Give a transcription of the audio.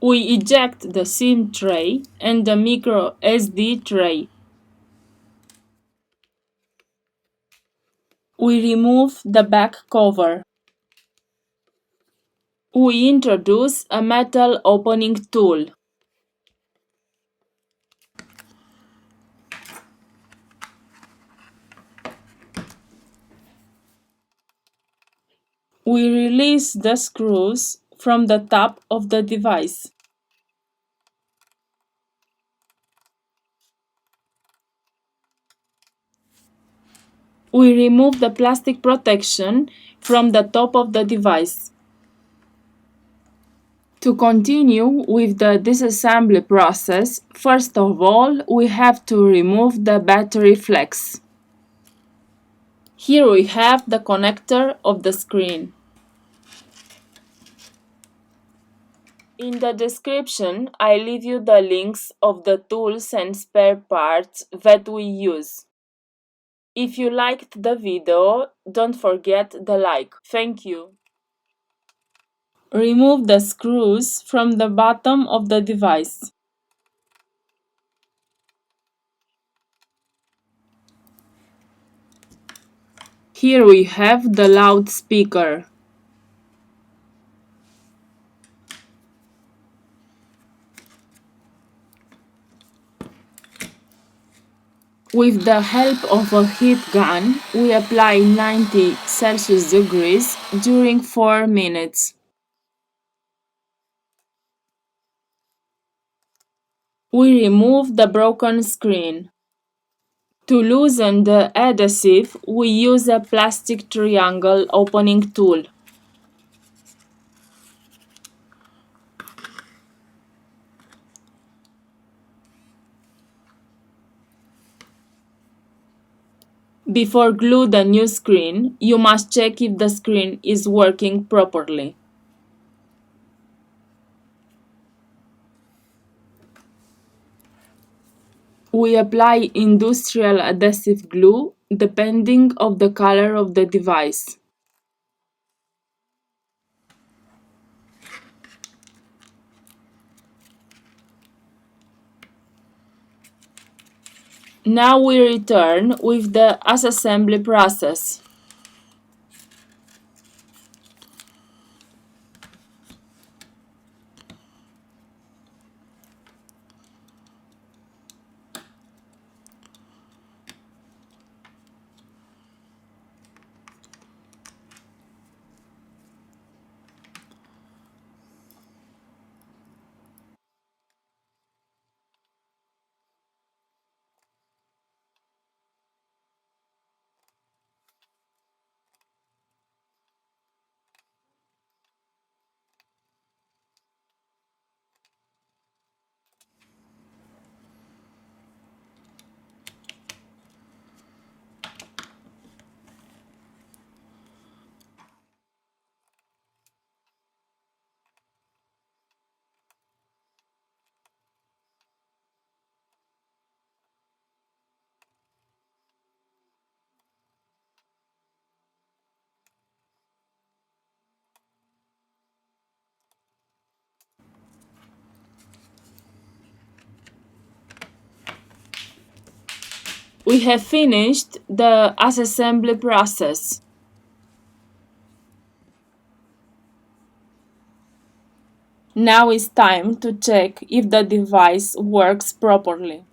We eject the SIM tray and the micro SD tray. We remove the back cover. We introduce a metal opening tool. We release the screws from the top of the device. We remove the plastic protection from the top of the device. To continue with the disassembly process, first of all, we have to remove the battery flex. Here we have the connector of the screen. In the description, I leave you the links of the tools and spare parts that we use. If you liked the video, don't forget the like. Thank you. Remove the screws from the bottom of the device. Here we have the loudspeaker. With the help of a heat gun, we apply 90 Celsius degrees during 4 minutes. We remove the broken screen. To loosen the adhesive, we use a plastic triangle opening tool. Before glue the new screen, you must check if the screen is working properly. We apply industrial adhesive glue depending on the color of the device. Now we return with the assembly process. We have finished the assembly process. Now it's time to check if the device works properly.